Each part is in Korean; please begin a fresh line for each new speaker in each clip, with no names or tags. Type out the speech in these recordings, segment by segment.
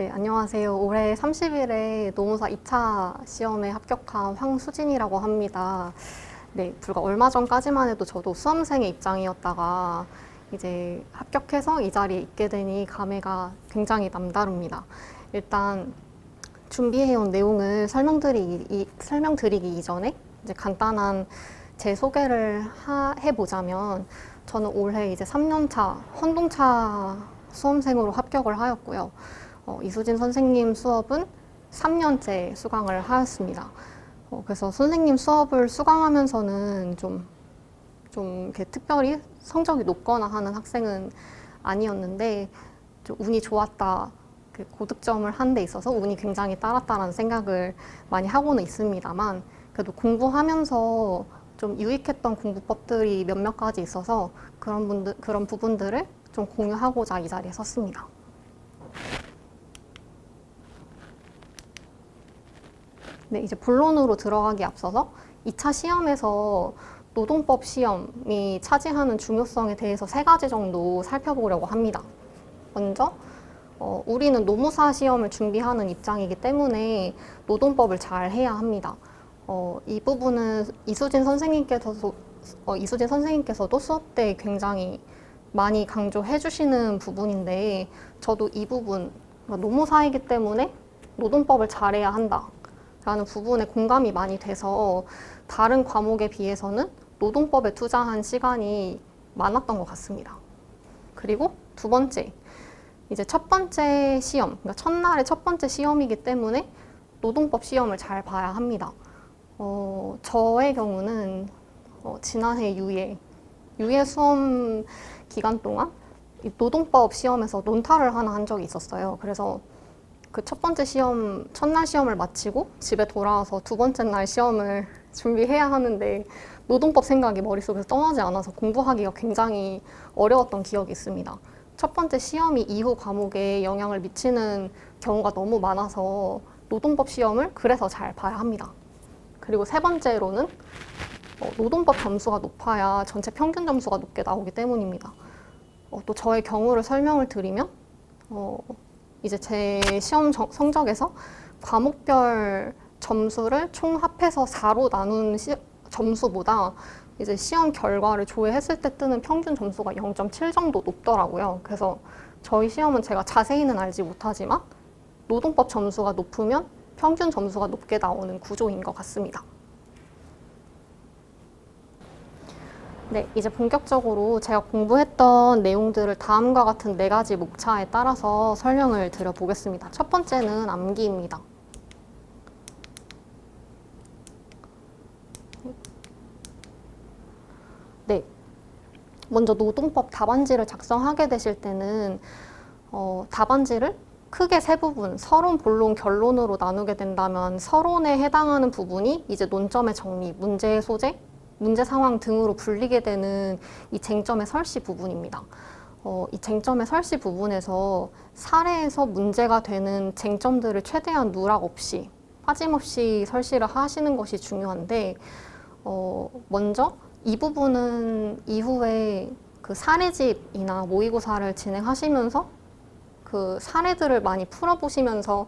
네, 안녕하세요. 올해 30일에 노무사 2차 시험에 합격한 황수진이라고 합니다. 네, 불과 얼마 전까지만 해도 저도 수험생의 입장이었다가 이제 합격해서 이 자리에 있게 되니 감회가 굉장히 남다릅니다. 일단 준비해온 내용을 설명드리기 이전에 이제 간단한 제 소개를 해보자면, 저는 올해 이제 3년차 헌동차 수험생으로 합격을 하였고요. 이수진 선생님 수업은 3년째 수강을 하였습니다. 그래서 선생님 수업을 수강하면서는 좀 이렇게 특별히 성적이 높거나 하는 학생은 아니었는데, 좀 운이 좋았다, 고득점을 한 데 있어서 운이 굉장히 따랐다라는 생각을 많이 하고는 있습니다만, 그래도 공부하면서 좀 유익했던 공부법들이 몇몇 가지 있어서 그런 부분들을 좀 공유하고자 이 자리에 섰습니다. 네, 이제 본론으로 들어가기 앞서서 2차 시험에서 노동법 시험이 차지하는 중요성에 대해서 3가지 정도 살펴보려고 합니다. 먼저 우리는 노무사 시험을 준비하는 입장이기 때문에 노동법을 잘 해야 합니다. 이 부분은 이수진 선생님께서도 수업 때 굉장히 많이 강조해 주시는 부분인데, 저도 이 부분, 노무사이기 때문에 노동법을 잘해야 한다 라는 부분에 공감이 많이 돼서 다른 과목에 비해서는 노동법에 투자한 시간이 많았던 것 같습니다. 그리고 두 번째, 이제 첫 번째 시험, 그러니까 첫날의 첫 번째 시험이기 때문에 노동법 시험을 잘 봐야 합니다. 저의 경우는 지난해 유예 수험 기간 동안 노동법 시험에서 논탈을 하나 한 적이 있었어요. 그래서 그 첫 번째 시험, 첫날 시험을 마치고 집에 돌아와서 두 번째 날 시험을 준비해야 하는데 노동법 생각이 머릿속에서 떠나지 않아서 공부하기가 굉장히 어려웠던 기억이 있습니다. 첫 번째 시험이 이후 과목에 영향을 미치는 경우가 너무 많아서 노동법 시험을 그래서 잘 봐야 합니다. 그리고 세 번째로는 노동법 점수가 높아야 전체 평균 점수가 높게 나오기 때문입니다. 또 저의 경우를 설명을 드리면, 이제 제 시험 성적에서 과목별 점수를 총 합해서 4로 나눈 점수보다 이제 시험 결과를 조회했을 때 뜨는 평균 점수가 0.7 정도 높더라고요. 그래서 저희 시험은 제가 자세히는 알지 못하지만 노동법 점수가 높으면 평균 점수가 높게 나오는 구조인 것 같습니다. 네, 이제 본격적으로 제가 공부했던 내용들을 다음과 같은 4가지 목차에 따라서 설명을 드려보겠습니다. 첫 번째는 암기입니다. 네, 먼저 노동법 답안지를 작성하게 되실 때는 답안지를 크게 3부분, 서론, 본론, 결론으로 나누게 된다면 서론에 해당하는 부분이 이제 논점의 정리, 문제의 소재, 문제 상황 등으로 불리게 되는 이 쟁점의 설시 부분입니다. 이 쟁점의 설시 부분에서 사례에서 문제가 되는 쟁점들을 최대한 누락 없이 빠짐없이 설시를 하시는 것이 중요한데, 먼저 이 부분은 이후에 그 사례집이나 모의고사를 진행하시면서 그 사례들을 많이 풀어보시면서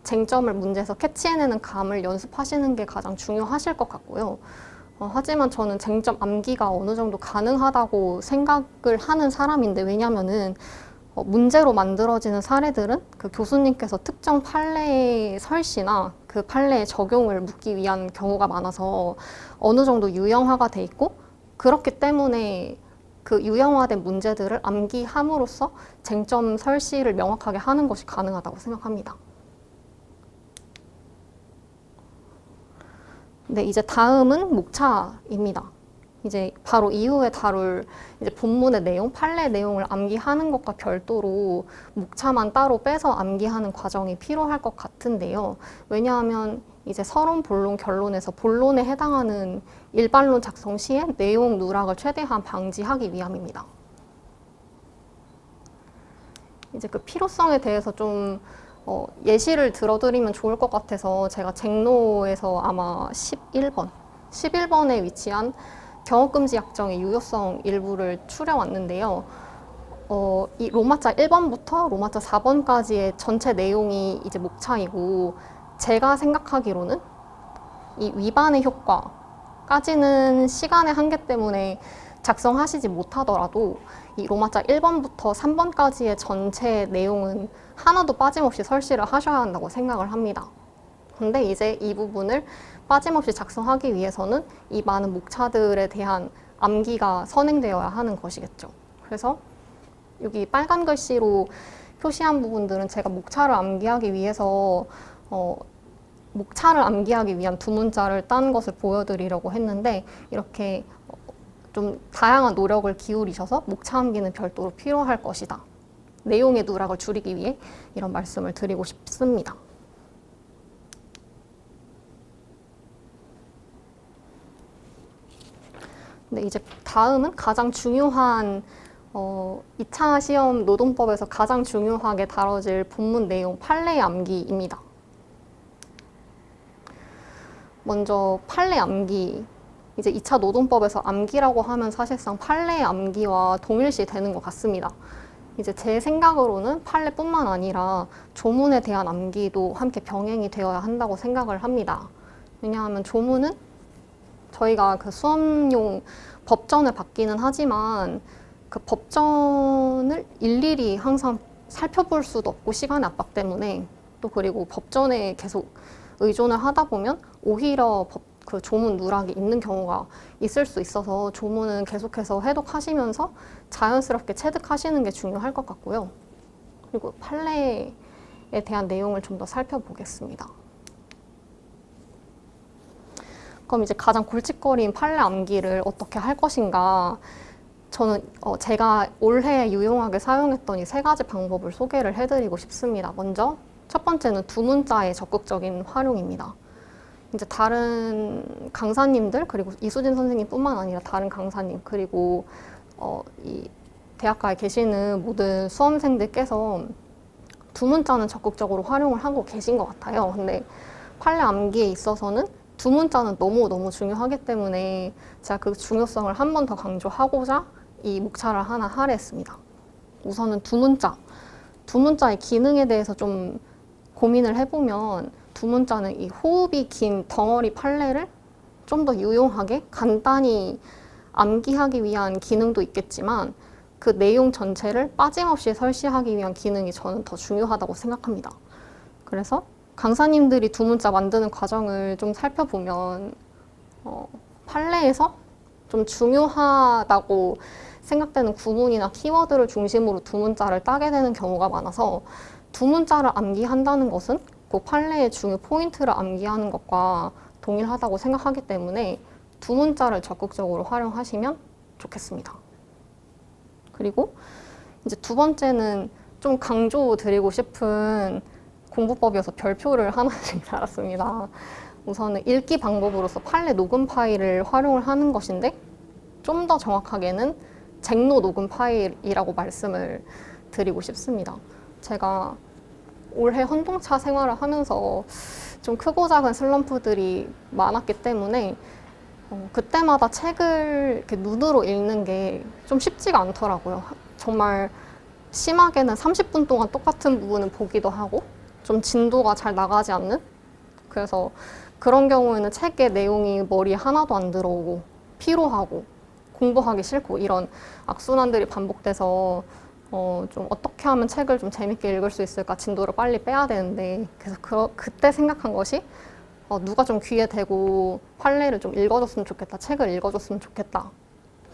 쟁점을 문제에서 캐치해내는 감을 연습하시는 게 가장 중요하실 것 같고요. 하지만 저는 쟁점 암기가 어느 정도 가능하다고 생각을 하는 사람인데, 왜냐면은 문제로 만들어지는 사례들은 그 교수님께서 특정 판례의 설시나 그 판례의 적용을 묻기 위한 경우가 많아서 어느 정도 유형화가 돼 있고, 그렇기 때문에 그 유형화된 문제들을 암기함으로써 쟁점 설시를 명확하게 하는 것이 가능하다고 생각합니다. 네, 이제 다음은 목차입니다. 이제 바로 이후에 다룰 이제 본문의 내용, 판례 내용을 암기하는 것과 별도로 목차만 따로 빼서 암기하는 과정이 필요할 것 같은데요. 왜냐하면 이제 서론, 본론, 결론에서 본론에 해당하는 일반론 작성 시에 내용 누락을 최대한 방지하기 위함입니다. 이제 그 필요성에 대해서 좀 예시를 들어드리면 좋을 것 같아서 제가 쟁노에서 아마 11번에 위치한 경업금지 약정의 유효성 일부를 추려왔는데요. 이 로마자 1번부터 로마자 4번까지의 전체 내용이 이제 목차이고, 제가 생각하기로는 이 위반의 효과까지는 시간의 한계 때문에 작성하시지 못하더라도 이 로마자 1번부터 3번까지의 전체 내용은 하나도 빠짐없이 설시를 하셔야 한다고 생각을 합니다. 근데 이제 이 부분을 빠짐없이 작성하기 위해서는 이 많은 목차들에 대한 암기가 선행되어야 하는 것이겠죠. 그래서 여기 빨간 글씨로 표시한 부분들은 제가 목차를 암기하기 위해서 목차를 암기하기 위한 두 문자를 딴 것을 보여드리려고 했는데, 이렇게 좀 다양한 노력을 기울이셔서 목차 암기는 별도로 필요할 것이다. 내용의 누락을 줄이기 위해 이런 말씀을 드리고 싶습니다. 네, 이제 다음은 가장 중요한 2차 시험 노동법에서 가장 중요하게 다뤄질 본문 내용 판례 암기입니다. 먼저 판례 암기. 이제 2차 노동법에서 암기라고 하면 사실상 판례 암기와 동일시 되는 것 같습니다. 이제 제 생각으로는 판례뿐만 아니라 조문에 대한 암기도 함께 병행이 되어야 한다고 생각을 합니다. 왜냐하면 조문은 저희가 그 수험용 법전을 받기는 하지만 그 법전을 일일이 항상 살펴볼 수도 없고 시간의 압박 때문에, 또 그리고 법전에 계속 의존을 하다 보면 오히려 그 조문 누락이 있는 경우가 있을 수 있어서 조문은 계속해서 해독하시면서 자연스럽게 체득하시는 게 중요할 것 같고요. 그리고 판례에 대한 내용을 좀 더 살펴보겠습니다. 그럼 이제 가장 골칫거리인 판례 암기를 어떻게 할 것인가. 저는 제가 올해 유용하게 사용했던 이 세 가지 방법을 소개를 해드리고 싶습니다. 먼저 첫 번째는 두 문자의 적극적인 활용입니다. 이제 다른 강사님들, 그리고 이수진 선생님뿐만 아니라 다른 강사님, 그리고 이 대학가에 계시는 모든 수험생들께서 두 문자는 적극적으로 활용을 하고 계신 것 같아요. 근데 판례 암기에 있어서는 두 문자는 너무너무 중요하기 때문에 제가 그 중요성을 한 번 더 강조하고자 이 목차를 하나 할애했습니다. 우선은 두 문자의 기능에 대해서 좀 고민을 해보면, 두 문자는 이 호흡이 긴 덩어리 판례를 좀 더 유용하게 간단히 암기하기 위한 기능도 있겠지만, 그 내용 전체를 빠짐없이 설시하기 위한 기능이 저는 더 중요하다고 생각합니다. 그래서 강사님들이 두 문자 만드는 과정을 좀 살펴보면 판례에서 좀 중요하다고 생각되는 구문이나 키워드를 중심으로 두 문자를 따게 되는 경우가 많아서, 두 문자를 암기한다는 것은 그 판례의 중요 포인트를 암기하는 것과 동일하다고 생각하기 때문에 두 문자를 적극적으로 활용하시면 좋겠습니다. 그리고 이제 두 번째는 좀 강조드리고 싶은 공부법이어서 별표를 하나씩 달았습니다. 우선은 읽기 방법으로서 판례 녹음 파일을 활용을 하는 것인데, 좀 더 정확하게는 잭노 녹음 파일이라고 말씀을 드리고 싶습니다. 제가 올해 헌동차 생활을 하면서 좀 크고 작은 슬럼프들이 많았기 때문에 그때마다 책을 이렇게 눈으로 읽는 게 좀 쉽지가 않더라고요. 정말 심하게는 30분 동안 똑같은 부분을 보기도 하고 좀 진도가 잘 나가지 않는, 그래서 그런 경우에는 책의 내용이 머리에 하나도 안 들어오고 피로하고 공부하기 싫고 이런 악순환들이 반복돼서 좀 어떻게 하면 책을 좀 재밌게 읽을 수 있을까, 진도를 빨리 빼야 되는데, 그래서 그때 생각한 것이 누가 좀 귀에 대고 판례를 좀 읽어줬으면 좋겠다, 책을 읽어줬으면 좋겠다.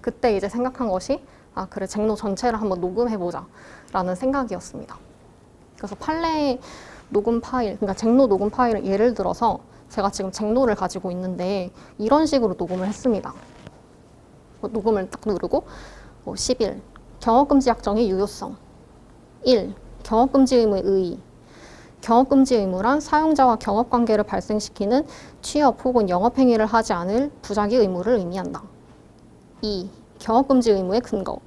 그때 이제 생각한 것이 그래, 잭노 전체를 한번 녹음해보자 라는 생각이었습니다. 그래서 판례 녹음 파일, 그러니까 잭노 녹음 파일을 예를 들어서 제가 지금 잭노를 가지고 있는데 이런 식으로 녹음을 했습니다. 녹음을 딱 누르고 11. 경업금지 약정의 유효성. 1. 경업금지 의무의 의의. 경업금지 의무란 사용자와 경업관계를 발생시키는 취업 혹은 영업행위를 하지 않을 부작위 의무를 의미한다. 2. 경업금지 의무의 근거.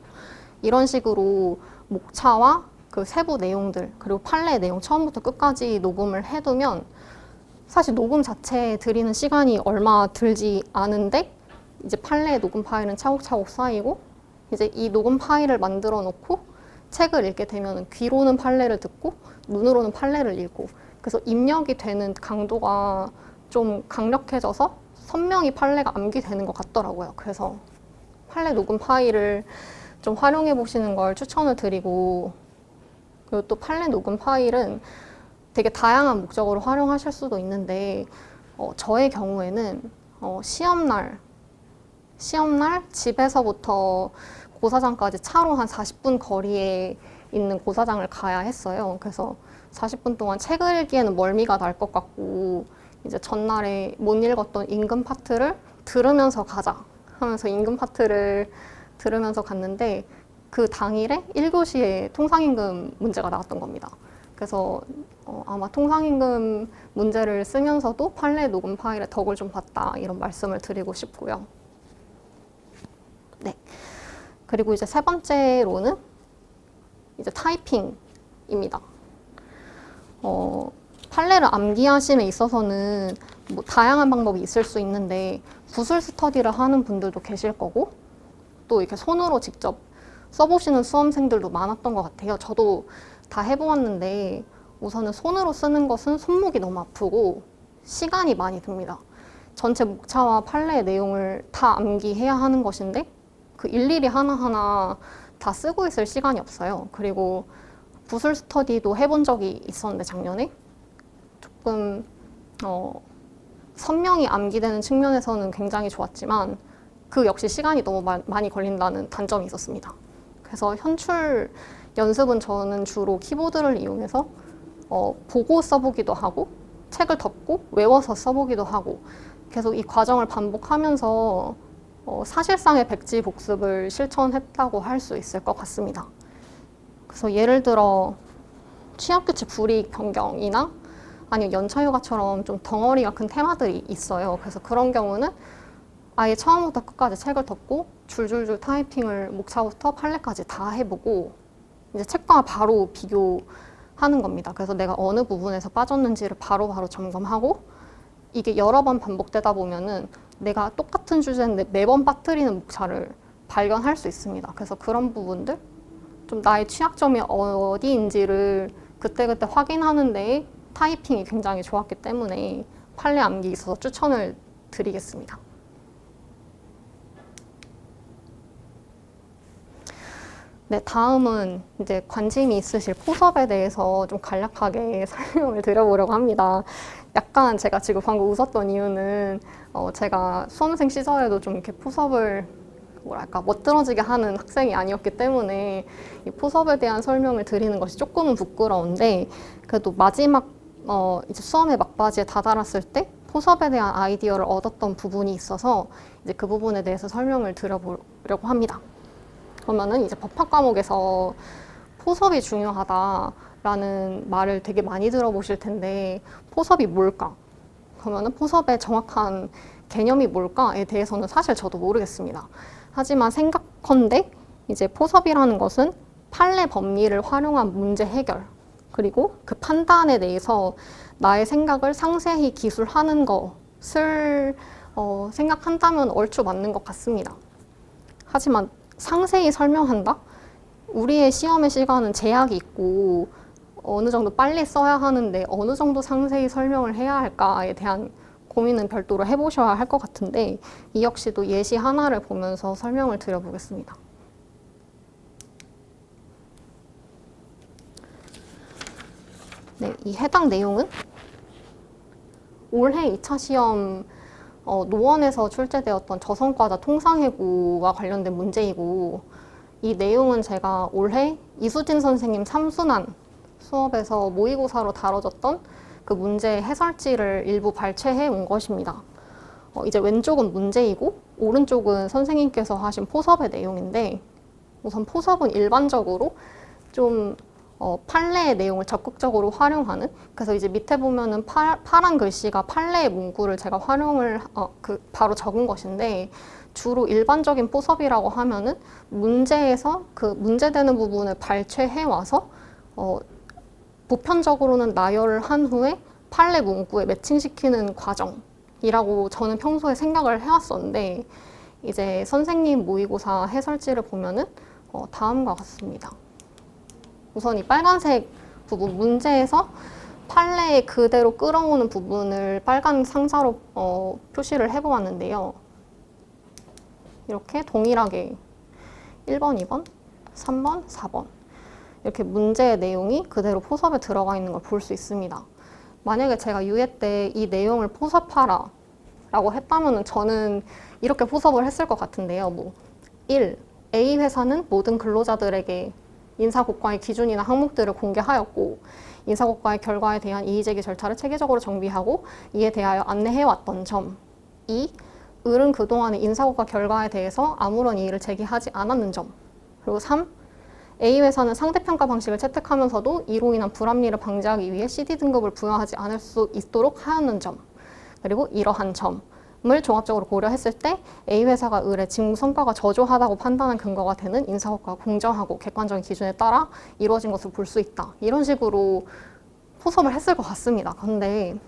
이런 식으로 목차와 그 세부 내용들, 그리고 판례 내용 처음부터 끝까지 녹음을 해두면 사실 녹음 자체에 들이는 시간이 얼마 들지 않은데, 이제 판례 녹음 파일은 차곡차곡 쌓이고, 이제 이 녹음 파일을 만들어 놓고 책을 읽게 되면 귀로는 판례를 듣고 눈으로는 판례를 읽고, 그래서 입력이 되는 강도가 좀 강력해져서 선명히 판례가 암기되는 것 같더라고요. 그래서 판례 녹음 파일을 좀 활용해 보시는 걸 추천을 드리고, 그리고 또 판례 녹음 파일은 되게 다양한 목적으로 활용하실 수도 있는데, 저의 경우에는 시험날 집에서부터 고사장까지 차로 한 40분 거리에 있는 고사장을 가야 했어요. 그래서 40분 동안 책을 읽기에는 멀미가 날 것 같고, 이제 전날에 못 읽었던 임금 파트를 들으면서 가자 하면서 임금 파트를 들으면서 갔는데, 그 당일에 1교시에 통상임금 문제가 나왔던 겁니다. 그래서 아마 통상임금 문제를 쓰면서도 판례 녹음 파일의 덕을 좀 봤다, 이런 말씀을 드리고 싶고요. 네. 그리고 이제 세 번째로는 이제 타이핑입니다. 판례를 암기하심에 있어서는 뭐 다양한 방법이 있을 수 있는데, 구술 스터디를 하는 분들도 계실 거고, 또 이렇게 손으로 직접 써보시는 수험생들도 많았던 것 같아요. 저도 다 해보았는데, 우선은 손으로 쓰는 것은 손목이 너무 아프고 시간이 많이 듭니다. 전체 목차와 판례의 내용을 다 암기해야 하는 것인데, 그 일일이 하나하나 다 쓰고 있을 시간이 없어요. 그리고 구술 스터디도 해본 적이 있었는데, 작년에 조금 선명히 암기되는 측면에서는 굉장히 좋았지만, 그 역시 시간이 너무 많이 걸린다는 단점이 있었습니다. 그래서 현출 연습은 저는 주로 키보드를 이용해서 보고 써보기도 하고, 책을 덮고 외워서 써보기도 하고, 계속 이 과정을 반복하면서 사실상의 백지 복습을 실천했다고 할 수 있을 것 같습니다. 그래서 예를 들어 취업규칙 불이익 변경이나 아니면 연차휴가처럼 좀 덩어리가 큰 테마들이 있어요. 그래서 그런 경우는 아예 처음부터 끝까지 책을 덮고 줄줄줄 타이핑을 목차부터 판례까지 다 해보고, 이제 책과 바로 비교하는 겁니다. 그래서 내가 어느 부분에서 빠졌는지를 바로바로 점검하고, 이게 여러 번 반복되다 보면은 내가 똑같은 주제인데 매번 빠뜨리는 목차를 발견할 수 있습니다. 그래서 그런 부분들, 좀 나의 취약점이 어디인지를 그때그때 확인하는 데 타이핑이 굉장히 좋았기 때문에 판례 암기에 있어서 추천을 드리겠습니다. 네, 다음은 이제 관심이 있으실 포섭에 대해서 좀 간략하게 설명을 드려보려고 합니다. 약간 제가 지금 방금 웃었던 이유는 제가 수험생 시절에도 좀 이렇게 포섭을 뭐랄까 멋들어지게 하는 학생이 아니었기 때문에 이 포섭에 대한 설명을 드리는 것이 조금은 부끄러운데, 그래도 마지막 이제 수험의 막바지에 다다랐을 때 포섭에 대한 아이디어를 얻었던 부분이 있어서 이제 그 부분에 대해서 설명을 드려보려고 합니다. 그러면은 이제 법학 과목에서 포섭이 중요하다라는 말을 되게 많이 들어보실 텐데, 포섭이 뭘까? 그러면은 포섭의 정확한 개념이 뭘까에 대해서는 사실 저도 모르겠습니다. 하지만 생각컨대 이제 포섭이라는 것은 판례 법리를 활용한 문제 해결, 그리고 그 판단에 대해서 나의 생각을 상세히 기술하는 것을 생각한다면 얼추 맞는 것 같습니다. 하지만 상세히 설명한다? 우리의 시험의 시간은 제약이 있고 어느 정도 빨리 써야 하는데 어느 정도 상세히 설명을 해야 할까에 대한 고민은 별도로 해보셔야 할 것 같은데, 이 역시도 예시 하나를 보면서 설명을 드려보겠습니다. 네, 이 해당 내용은 올해 2차 시험 노원에서 출제되었던 저성과자 통상해고와 관련된 문제이고, 이 내용은 제가 올해 이수진 선생님 3순환 수업에서 모의고사로 다뤄졌던 그 문제의 해설지를 일부 발췌해 온 것입니다. 이제 왼쪽은 문제이고 오른쪽은 선생님께서 하신 포섭의 내용인데, 우선 포섭은 일반적으로 좀 판례의 내용을 적극적으로 활용하는, 그래서 이제 밑에 보면은 파란 글씨가 판례의 문구를 제가 활용을 바로 적은 것인데, 주로 일반적인 포섭이라고 하면은 문제에서 그 문제되는 부분을 발췌해 와서 보편적으로는 나열을 한 후에 판례 문구에 매칭시키는 과정이라고 저는 평소에 생각을 해왔었는데, 이제 선생님 모의고사 해설지를 보면은 다음과 같습니다. 우선 이 빨간색 부분 문제에서 판례에 그대로 끌어오는 부분을 빨간 상자로 표시를 해보았는데요. 이렇게 동일하게 1번, 2번, 3번, 4번 이렇게 문제의 내용이 그대로 포섭에 들어가 있는 걸 볼 수 있습니다. 만약에 제가 유예 때 이 내용을 포섭하라 라고 했다면 저는 이렇게 포섭을 했을 것 같은데요. 1. A 회사는 모든 근로자들에게 인사고과의 기준이나 항목들을 공개하였고 인사고과의 결과에 대한 이의제기 절차를 체계적으로 정비하고 이에 대하여 안내해왔던 점. 2. 을은 그동안의 인사고과 결과에 대해서 아무런 이의를 제기하지 않았는 점. 그리고 3. A 회사는 상대평가 방식을 채택하면서도 이로 인한 불합리를 방지하기 위해 CD 등급을 부여하지 않을 수 있도록 하였는 점. 그리고 이러한 점을 종합적으로 고려했을 때 A 회사가 을의 직무 성과가 저조하다고 판단한 근거가 되는 인사고과가 공정하고 객관적인 기준에 따라 이루어진 것을 볼 수 있다. 이런 식으로 포섭을 했을 것 같습니다. 근데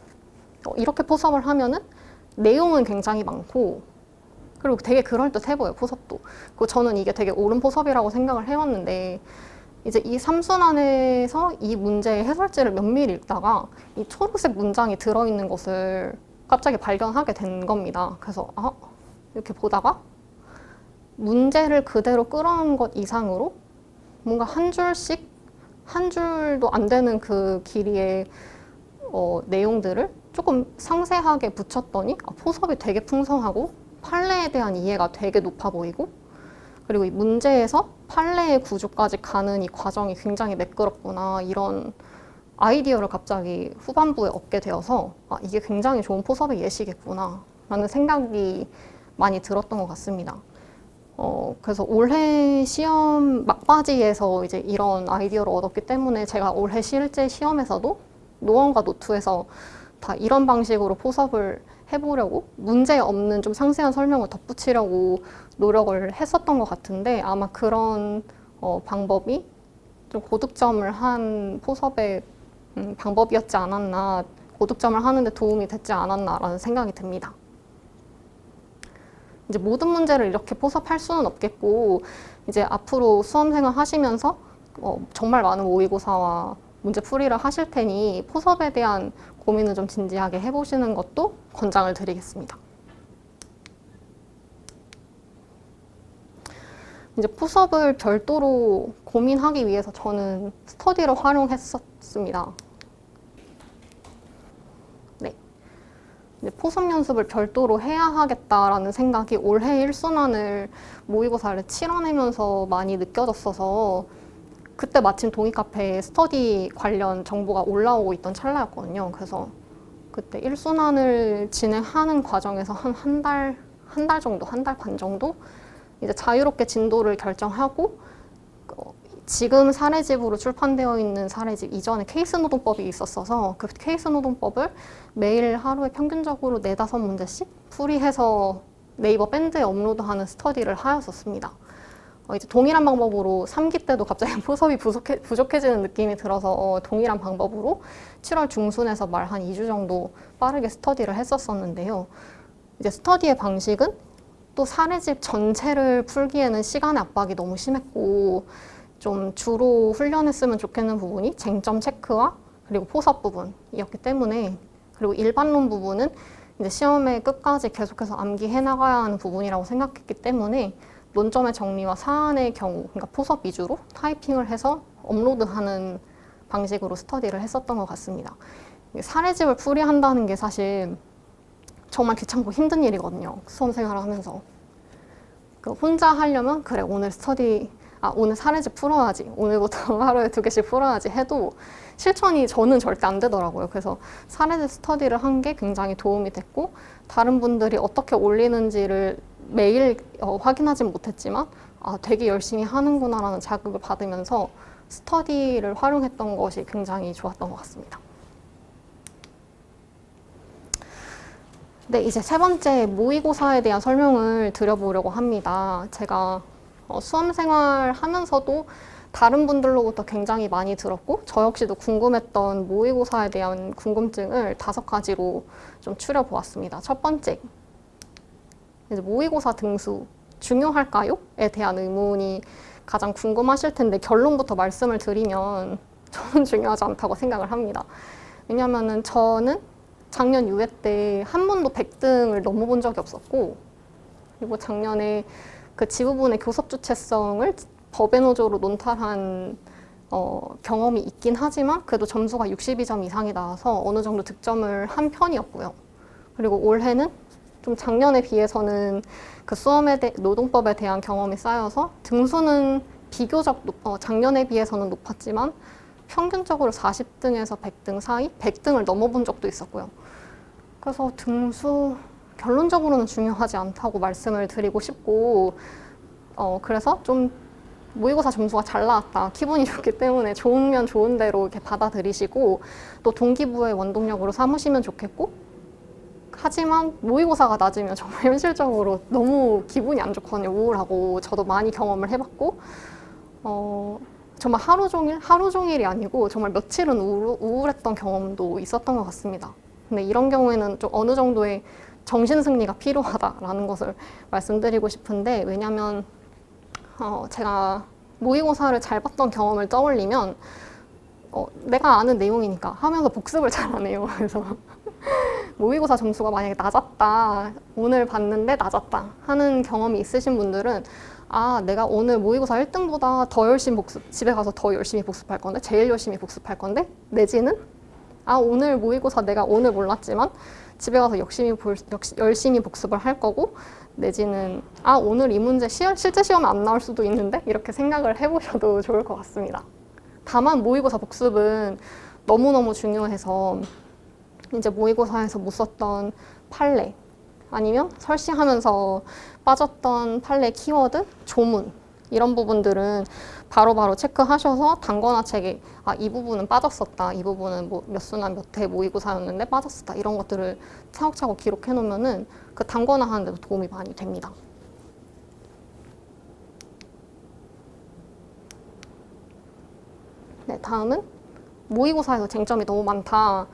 이렇게 포섭을 하면은 내용은 굉장히 많고 그리고 되게 그럴듯해 보여요, 포섭도. 그리고 저는 이게 되게 옳은 포섭이라고 생각을 해왔는데 이제 이 3순환에서 이 문제의 해설지를 면밀히 읽다가 이 초록색 문장이 들어있는 것을 갑자기 발견하게 된 겁니다. 그래서 이렇게 보다가 문제를 그대로 끌어온 것 이상으로 뭔가 한 줄씩 한 줄도 안 되는 그 길이의 내용들을 조금 상세하게 붙였더니 포섭이 되게 풍성하고 판례에 대한 이해가 되게 높아 보이고 그리고 이 문제에서 판례의 구조까지 가는 이 과정이 굉장히 매끄럽구나 이런 아이디어를 갑자기 후반부에 얻게 되어서 이게 굉장히 좋은 포섭의 예시겠구나 라는 생각이 많이 들었던 것 같습니다. 그래서 올해 시험 막바지에서 이제 이런 아이디어를 얻었기 때문에 제가 올해 실제 시험에서도 노원과 노투에서 다 이런 방식으로 포섭을 해보려고 문제 없는 좀 상세한 설명을 덧붙이려고 노력을 했었던 것 같은데 아마 그런 방법이 좀 고득점을 한 포섭의 방법이었지 않았나, 고득점을 하는데 도움이 됐지 않았나라는 생각이 듭니다. 이제 모든 문제를 이렇게 포섭할 수는 없겠고 이제 앞으로 수험생활 하시면서 정말 많은 모의고사와 문제풀이를 하실 테니 포섭에 대한 고민을 좀 진지하게 해보시는 것도 권장을 드리겠습니다. 이제 포섭을 별도로 고민하기 위해서 저는 스터디를 활용했었습니다. 네. 포섭 연습을 별도로 해야 하겠다라는 생각이 올해 1순환을 모의고사를 치러내면서 많이 느껴졌어서 그때 마침 동의카페에 스터디 관련 정보가 올라오고 있던 찰나였거든요. 그래서 그때 1순환을 진행하는 과정에서 한 달 정도, 한 달 반 정도 이제 자유롭게 진도를 결정하고 지금 사례집으로 출판되어 있는 사례집 이전에 케이스 노동법이 있었어서 그 케이스 노동법을 매일 하루에 평균적으로 4-5문제씩 풀이해서 네이버 밴드에 업로드하는 스터디를 하였었습니다. 이제 동일한 방법으로 3기 때도 갑자기 포섭이 부족해지는 느낌이 들어서 동일한 방법으로 7월 중순에서 말 한 2주 정도 빠르게 스터디를 했었었는데요. 이제 스터디의 방식은 또 사례집 전체를 풀기에는 시간의 압박이 너무 심했고 좀 주로 훈련했으면 좋겠는 부분이 쟁점 체크와 그리고 포섭 부분이었기 때문에 그리고 일반론 부분은 이제 시험에 끝까지 계속해서 암기해 나가야 하는 부분이라고 생각했기 때문에 논점의 정리와 사안의 경우, 그러니까 포섭 위주로 타이핑을 해서 업로드하는 방식으로 스터디를 했었던 것 같습니다. 사례집을 풀이한다는 게 사실 정말 귀찮고 힘든 일이거든요. 수험생활을 하면서. 혼자 하려면 그래 오늘 오늘 사례집 풀어야지. 오늘부터 하루에 2개씩 풀어야지 해도 실천이 저는 절대 안 되더라고요. 그래서 사례집 스터디를 한 게 굉장히 도움이 됐고 다른 분들이 어떻게 올리는지를 매일 확인하진 못했지만 되게 열심히 하는구나라는 자극을 받으면서 스터디를 활용했던 것이 굉장히 좋았던 것 같습니다. 네, 이제 3번째 모의고사에 대한 설명을 드려보려고 합니다. 제가 수험생활 하면서도 다른 분들로부터 굉장히 많이 들었고 저 역시도 궁금했던 모의고사에 대한 궁금증을 5가지로 좀 추려보았습니다. 첫 번째, 이제 모의고사 등수 중요할까요? 에 대한 의문이 가장 궁금하실 텐데 결론부터 말씀을 드리면 저는 중요하지 않다고 생각을 합니다. 왜냐하면은 저는 작년 유예 때 한 번도 100등을 넘어본 적이 없었고, 그리고 작년에 그 지부분의 교섭 주체성을 법의 노조로 논탈한 경험이 있긴 하지만 그래도 점수가 62점 이상이 나와서 어느 정도 득점을 한 편이었고요. 그리고 올해는 좀 작년에 비해서는 그 노동법에 대한 경험이 쌓여서 등수는 비교적 작년에 비해서는 높았지만 평균적으로 40등에서 100등 사이, 100등을 넘어본 적도 있었고요. 그래서 등수 결론적으로는 중요하지 않다고 말씀을 드리고 싶고, 그래서 좀 모의고사 점수가 잘 나왔다, 기분이 좋기 때문에 좋으면 좋은 대로 이렇게 받아들이시고 또 동기부여의 원동력으로 삼으시면 좋겠고, 하지만 모의고사가 낮으면 정말 현실적으로 너무 기분이 안 좋거든요. 우울하고. 저도 많이 경험을 해봤고, 정말 하루 종일이 아니고 정말 며칠은 우울했던 경험도 있었던 것 같습니다. 근데 이런 경우에는 좀 어느 정도의 정신승리가 필요하다라는 것을 말씀드리고 싶은데, 왜냐면 제가 모의고사를 잘 봤던 경험을 떠올리면 내가 아는 내용이니까 하면서 복습을 잘 안 해요. 그래서 모의고사 점수가 만약에 낮았다, 오늘 봤는데 낮았다 하는 경험이 있으신 분들은 내가 오늘 모의고사 1등보다 더 열심히 집에 가서 더 열심히 복습할 건데, 제일 열심히 복습할 건데, 내지는 오늘 모의고사 내가 오늘 몰랐지만 집에 가서 열심히 복습을 할 거고, 내지는 오늘 이 문제 실제 시험에 안 나올 수도 있는데, 이렇게 생각을 해보셔도 좋을 것 같습니다. 다만 모의고사 복습은 너무너무 중요해서 이제 모의고사에서 못 썼던 판례, 아니면 설시하면서 빠졌던 판례 키워드, 조문, 이런 부분들은 바로바로 체크하셔서 단권화 책에 이 부분은 빠졌었다, 이 부분은 몇 수나 몇 회 모의고사였는데 빠졌었다, 이런 것들을 차곡차곡 기록해 놓으면은 그 단권화 하는 데도 도움이 많이 됩니다. 네, 다음은 모의고사에서 쟁점이 너무 많다,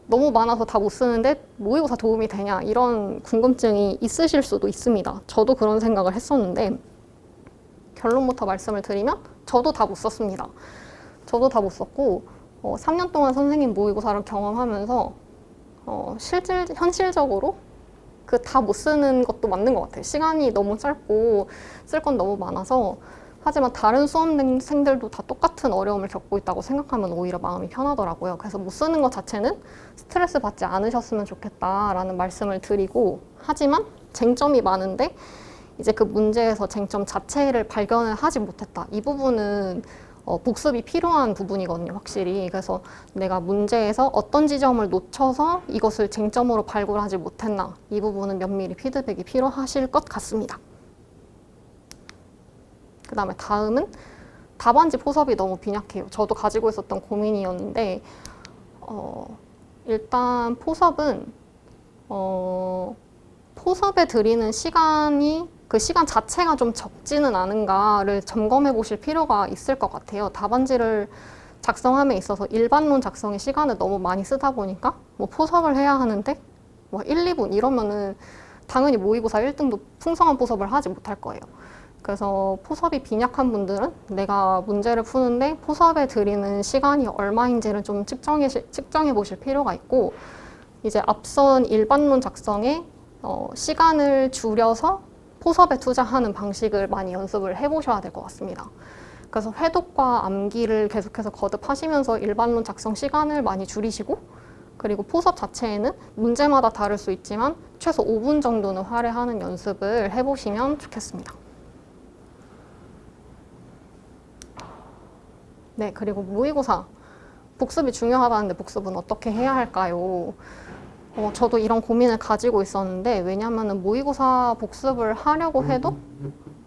너무 많아서 다 못 쓰는데 모의고사 도움이 되냐, 이런 궁금증이 있으실 수도 있습니다. 저도 그런 생각을 했었는데, 결론부터 말씀을 드리면 저도 다 못 썼습니다. 저도 다 못 썼고 3년 동안 선생님 모의고사를 경험하면서 현실적으로 그 다 못 쓰는 것도 맞는 것 같아요. 시간이 너무 짧고 쓸 건 너무 많아서. 하지만 다른 수험생들도 다 똑같은 어려움을 겪고 있다고 생각하면 오히려 마음이 편하더라고요. 그래서 못 쓰는 것 자체는 스트레스 받지 않으셨으면 좋겠다라는 말씀을 드리고, 하지만 쟁점이 많은데 이제 그 문제에서 쟁점 자체를 발견을 하지 못했다, 이 부분은 복습이 필요한 부분이거든요, 확실히. 그래서 내가 문제에서 어떤 지점을 놓쳐서 이것을 쟁점으로 발굴하지 못했나, 이 부분은 면밀히 피드백이 필요하실 것 같습니다. 그 다음에 다음은 답안지 포섭이 너무 빈약해요. 저도 가지고 있었던 고민이었는데, 일단 포섭은 포섭에 들이는 시간이, 그 시간 자체가 좀 적지는 않은가를 점검해 보실 필요가 있을 것 같아요. 답안지를 작성함에 있어서 일반론 작성에 시간을 너무 많이 쓰다 보니까 포섭을 해야 하는데 1, 2분 이러면은 당연히 모의고사 1등도 풍성한 포섭을 하지 못할 거예요. 그래서 포섭이 빈약한 분들은 내가 문제를 푸는데 포섭에 들이는 시간이 얼마인지를 좀 측정해 보실 필요가 있고, 이제 앞선 일반론 작성에 시간을 줄여서 포섭에 투자하는 방식을 많이 연습을 해보셔야 될 것 같습니다. 그래서 회독과 암기를 계속해서 거듭하시면서 일반론 작성 시간을 많이 줄이시고, 그리고 포섭 자체에는 문제마다 다를 수 있지만 최소 5분 정도는 할애하는 연습을 해보시면 좋겠습니다. 네, 그리고 모의고사 복습이 중요하다는데 복습은 어떻게 해야 할까요? 저도 이런 고민을 가지고 있었는데, 왜냐하면 모의고사 복습을 하려고 해도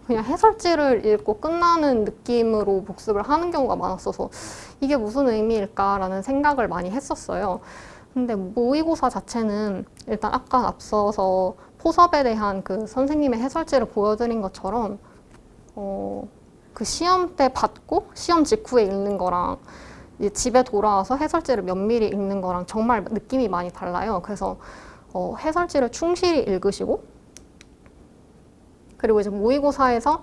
그냥 해설지를 읽고 끝나는 느낌으로 복습을 하는 경우가 많았어서 이게 무슨 의미일까라는 생각을 많이 했었어요. 근데 모의고사 자체는 일단 아까 앞서서 포섭에 대한 그 선생님의 해설지를 보여드린 것처럼 그 시험 때 받고 시험 직후에 읽는 거랑 이제 집에 돌아와서 해설지를 면밀히 읽는 거랑 정말 느낌이 많이 달라요. 그래서 해설지를 충실히 읽으시고, 그리고 이제 모의고사에서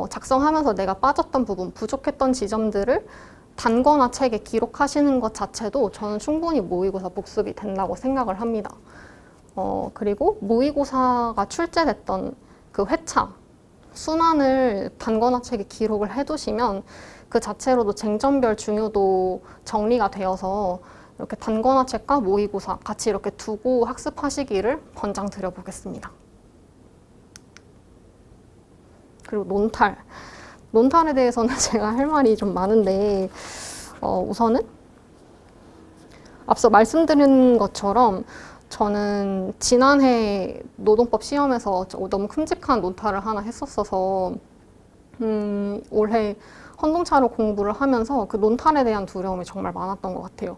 작성하면서 내가 빠졌던 부분, 부족했던 지점들을 단거나 책에 기록하시는 것 자체도 저는 충분히 모의고사 복습이 된다고 생각을 합니다. 그리고 모의고사가 출제됐던 그 회차, 순환을 단거나 책에 기록을 해두시면 그 자체로도 쟁점별 중요도 정리가 되어서 이렇게 단거나 책과 모의고사 같이 이렇게 두고 학습하시기를 권장드려보겠습니다. 그리고 논탈. 논탈에 대해서는 제가 할 말이 좀 많은데 우선은 앞서 말씀드린 것처럼 저는 지난해 노동법 시험에서 너무 큼직한 논탈을 하나 했었어서 올해 헌동차로 공부를 하면서 그 논탈에 대한 두려움이 정말 많았던 것 같아요.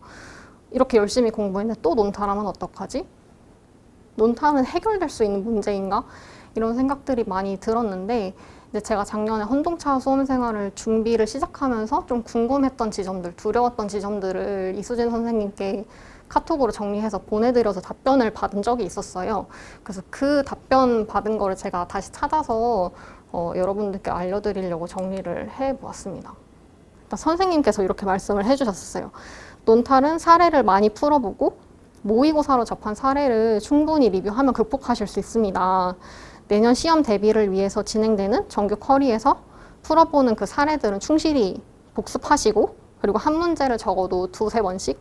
이렇게 열심히 공부했는데 또 논탈하면 어떡하지? 논탈은 해결될 수 있는 문제인가? 이런 생각들이 많이 들었는데 이제 제가 작년에 헌동차 수험 생활을 준비를 시작하면서 좀 궁금했던 지점들, 두려웠던 지점들을 이수진 선생님께 카톡으로 정리해서 보내드려서 답변을 받은 적이 있었어요. 그래서 그 답변 받은 거를 제가 다시 찾아서 여러분들께 알려드리려고 정리를 해보았습니다. 일단 선생님께서 이렇게 말씀을 해주셨어요. 논탈은 사례를 많이 풀어보고 모의고사로 접한 사례를 충분히 리뷰하면 극복하실 수 있습니다. 내년 시험 대비를 위해서 진행되는 정규 쿼리에서 풀어보는 그 사례들은 충실히 복습하시고 그리고 한 문제를 적어도 2-3번씩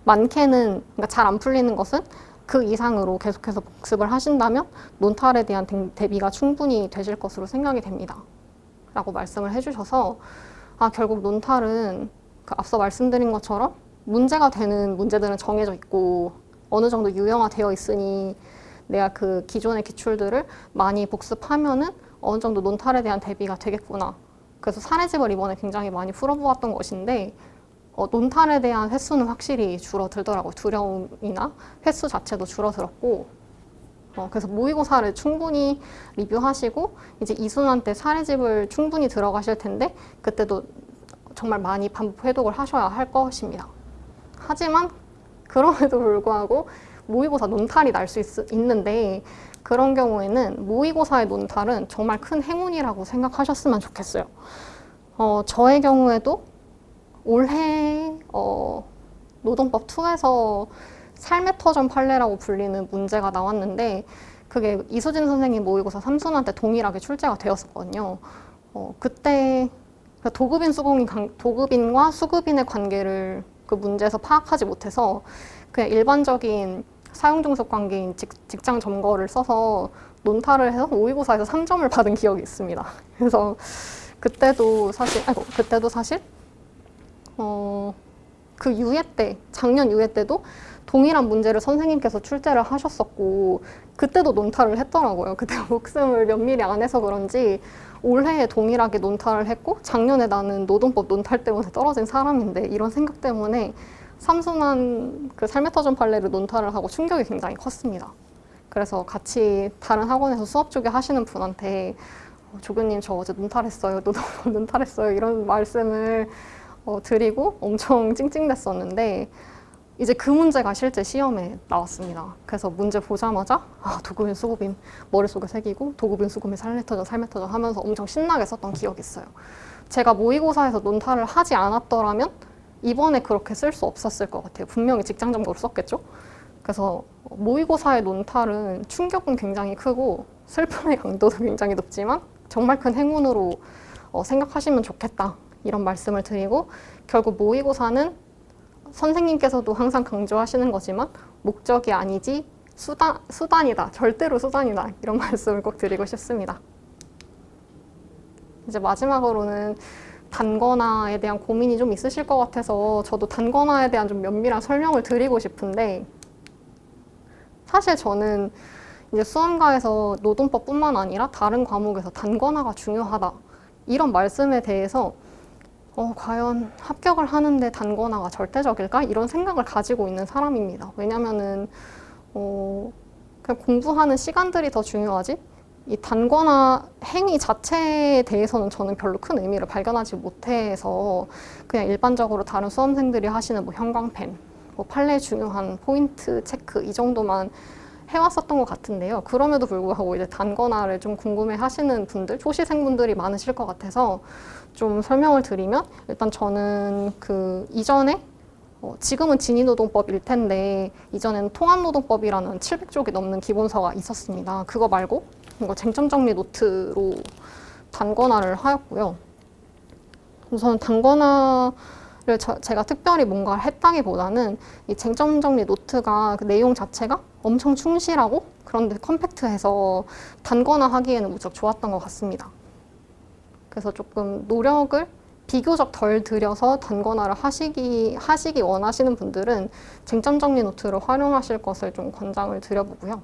많게는 그러니까 잘 안 풀리는 것은 그 이상으로 계속해서 복습을 하신다면 논탈에 대한 대비가 충분히 되실 것으로 생각이 됩니다. 라고 말씀을 해주셔서 결국 논탈은 그 앞서 말씀드린 것처럼 문제가 되는 문제들은 정해져 있고 어느 정도 유형화되어 있으니 내가 그 기존의 기출들을 많이 복습하면은 어느 정도 논탈에 대한 대비가 되겠구나. 그래서 사례집을 이번에 굉장히 많이 풀어보았던 것인데 논탈에 대한 횟수는 확실히 줄어들더라고요. 두려움이나 횟수 자체도 줄어들었고 그래서 모의고사를 충분히 리뷰하시고 이제 이순환 때 사례집을 충분히 들어가실 텐데 그때도 정말 많이 반복 회독을 하셔야 할 것입니다. 하지만 그럼에도 불구하고 모의고사 논탈이 날 수 있는데 그런 경우에는 모의고사의 논탈은 정말 큰 행운이라고 생각하셨으면 좋겠어요. 저의 경우에도 올해 노동법 2에서 삶의 터전 판례라고 불리는 문제가 나왔는데 그게 이수진 선생님 모의고사 3순환 때 동일하게 출제가 되었었거든요. 그때 도급인과 수급인의 관계를 그 문제에서 파악하지 못해서 그냥 일반적인 사용종속 관계인 직장 점거를 써서 논탈을 해서 모의고사에서 3점을 받은 기억이 있습니다. 그래서 그때도 사실 그 유예 때, 작년 유예 때도 동일한 문제를 선생님께서 출제를 하셨었고 그때도 논탈을 했더라고요. 그때 목숨을 면밀히 안 해서 그런지 올해에 동일하게 논탈을 했고 작년에 나는 노동법 논탈 때문에 떨어진 사람인데 이런 생각 때문에 삼순환 그 삶의 터전 판례를 논탈을 하고 충격이 굉장히 컸습니다. 그래서 같이 다른 학원에서 수업 중에 하시는 분한테 조교님 저 어제 논탈했어요. 노동법 논탈했어요. 이런 말씀을 드리고 엄청 찡찡댔었는데 이제 그 문제가 실제 시험에 나왔습니다. 그래서 문제 보자마자 도급인 수급인 머릿속에 새기고 도급인 수급인 삶의 터전 하면서 엄청 신나게 썼던 기억이 있어요. 제가 모의고사에서 논탈을 하지 않았더라면 이번에 그렇게 쓸 수 없었을 것 같아요. 분명히 직장점거로 썼겠죠? 그래서 모의고사의 논탈은 충격은 굉장히 크고 슬픔의 강도도 굉장히 높지만 정말 큰 행운으로 생각하시면 좋겠다. 이런 말씀을 드리고 결국 모의고사는 선생님께서도 항상 강조하시는 거지만 목적이 아니지 수단이다. 절대로 수단이다. 이런 말씀을 꼭 드리고 싶습니다. 이제 마지막으로는 단거나에 대한 고민이 좀 있으실 것 같아서 저도 단거나에 대한 좀 면밀한 설명을 드리고 싶은데 사실 저는 이제 수험가에서 노동법뿐만 아니라 다른 과목에서 단거나가 중요하다. 이런 말씀에 대해서 과연 합격을 하는데 단거나가 절대적일까? 이런 생각을 가지고 있는 사람입니다. 왜냐면은 그냥 공부하는 시간들이 더 중요하지 이 단거나 행위 자체에 대해서는 저는 별로 큰 의미를 발견하지 못해서 그냥 일반적으로 다른 수험생들이 하시는 뭐 형광펜, 뭐 판례 중요한 포인트 체크 이 정도만 해왔었던 것 같은데요. 그럼에도 불구하고 이제 단권화를 좀 궁금해 하시는 분들, 초시생분들이 많으실 것 같아서 좀 설명을 드리면, 일단 저는 그 이전에 지금은 진위노동법일 텐데 이전에는 통합노동법이라는 700쪽이 넘는 기본서가 있었습니다. 그거 말고 이거 쟁점정리 노트로 단권화를 하였고요. 우선 단권화를 제가 특별히 뭔가를 했다기보다는 이 쟁점정리 노트가 그 내용 자체가 엄청 충실하고 그런데 컴팩트해서 단권화하기에는 무척 좋았던 것 같습니다. 그래서 조금 노력을 비교적 덜 들여서 단권화를 하시기 원하시는 분들은 쟁점정리 노트를 활용하실 것을 좀 권장을 드려보고요.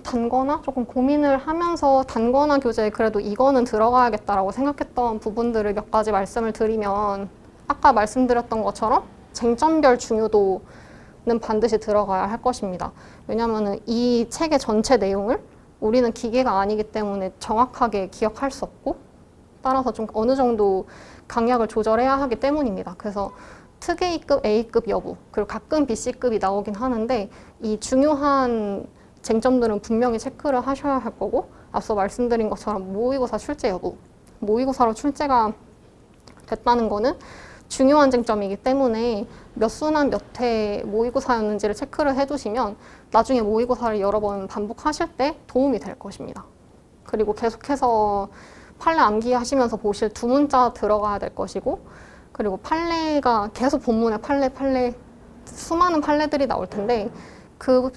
단권화? 조금 고민을 하면서 단권화 교재에 그래도 이거는 들어가야겠다라고 생각했던 부분들을 몇 가지 말씀을 드리면, 아까 말씀드렸던 것처럼 쟁점별 중요도는 반드시 들어가야 할 것입니다. 왜냐하면 이 책의 전체 내용을 우리는 기계가 아니기 때문에 정확하게 기억할 수 없고, 따라서 좀 어느 정도 강약을 조절해야 하기 때문입니다. 그래서 특 A급, A급 여부, 그리고 가끔 BC급이 나오긴 하는데 이 중요한 쟁점들은 분명히 체크를 하셔야 할 거고, 앞서 말씀드린 것처럼 모의고사 출제 여부, 모의고사로 출제가 됐다는 거는 중요한 쟁점이기 때문에 몇 순환 몇 회 모의고사였는지를 체크를 해두시면 나중에 모의고사를 여러 번 반복하실 때 도움이 될 것입니다. 그리고 계속해서 판례 암기하시면서 보실 두 문자 들어가야 될 것이고, 그리고 판례가 계속 본문에 판례 수많은 판례들이 나올 텐데 그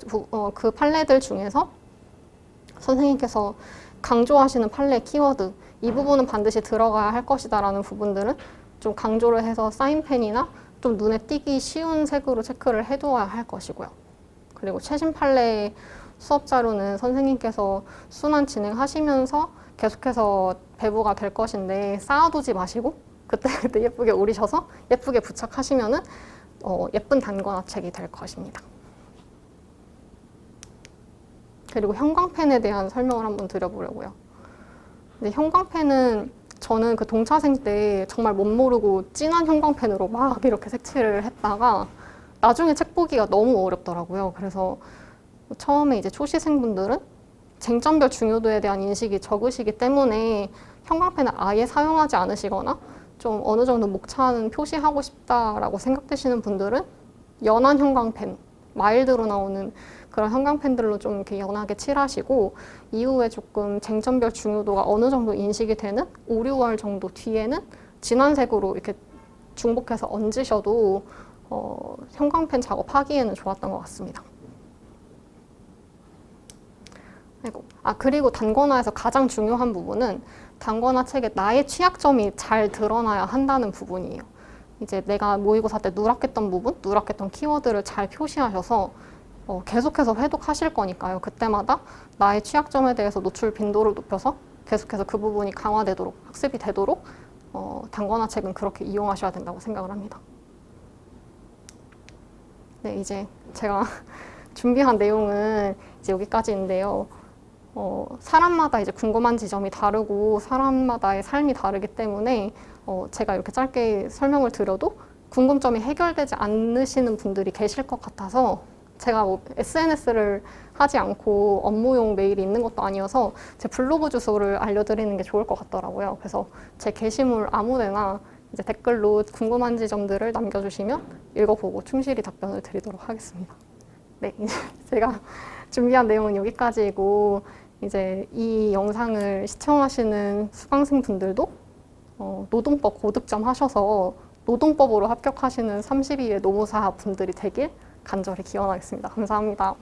판례들 중에서 선생님께서 강조하시는 판례 키워드, 이 부분은 반드시 들어가야 할 것이다 라는 부분들은 좀 강조를 해서 사인펜이나 좀 눈에 띄기 쉬운 색으로 체크를 해두어야 할 것이고요. 그리고 최신 판례 수업 자료는 선생님께서 순환 진행하시면서 계속해서 배부가 될 것인데 쌓아두지 마시고 그때 예쁘게 오리셔서 예쁘게 부착하시면은 예쁜 단권화 책이 될 것입니다. 그리고 형광펜에 대한 설명을 한번 드려보려고요. 근데 형광펜은 저는 그 동차생 때 정말 못 모르고 진한 형광펜으로 막 이렇게 색칠을 했다가 나중에 책 보기가 너무 어렵더라고요. 그래서 처음에 이제 초시생분들은 쟁점별 중요도에 대한 인식이 적으시기 때문에 형광펜을 아예 사용하지 않으시거나 좀 어느 정도 목차는 표시하고 싶다라고 생각되시는 분들은 연한 형광펜, 마일드로 나오는 그런 형광펜들로 좀 이렇게 연하게 칠하시고, 이후에 조금 쟁점별 중요도가 어느 정도 인식이 되는 5, 6월 정도 뒤에는 진한 색으로 이렇게 중복해서 얹으셔도 형광펜 작업하기에는 좋았던 것 같습니다. 그리고 단권화에서 가장 중요한 부분은 단권화 책에 나의 취약점이 잘 드러나야 한다는 부분이에요. 이제 내가 모의고사 때 누락했던 부분, 누락했던 키워드를 잘 표시하셔서 계속해서 회독하실 거니까요. 그때마다 나의 취약점에 대해서 노출 빈도를 높여서 계속해서 그 부분이 강화되도록, 학습이 되도록 단권화 책은 그렇게 이용하셔야 된다고 생각을 합니다. 네, 이제 제가 준비한 내용은 이제 여기까지인데요. 사람마다 이제 궁금한 지점이 다르고 사람마다의 삶이 다르기 때문에 제가 이렇게 짧게 설명을 드려도 궁금점이 해결되지 않으시는 분들이 계실 것 같아서, 제가 뭐 SNS를 하지 않고 업무용 메일이 있는 것도 아니어서 제 블로그 주소를 알려드리는 게 좋을 것 같더라고요. 그래서 제 게시물 아무데나 이제 댓글로 궁금한 지점들을 남겨주시면 읽어보고 충실히 답변을 드리도록 하겠습니다. 네, 이제 제가 준비한 내용은 여기까지이고, 이제 이 영상을 시청하시는 수강생 분들도 노동법 고득점 하셔서 노동법으로 합격하시는 32회 노무사 분들이 되길 간절히 기원하겠습니다. 감사합니다.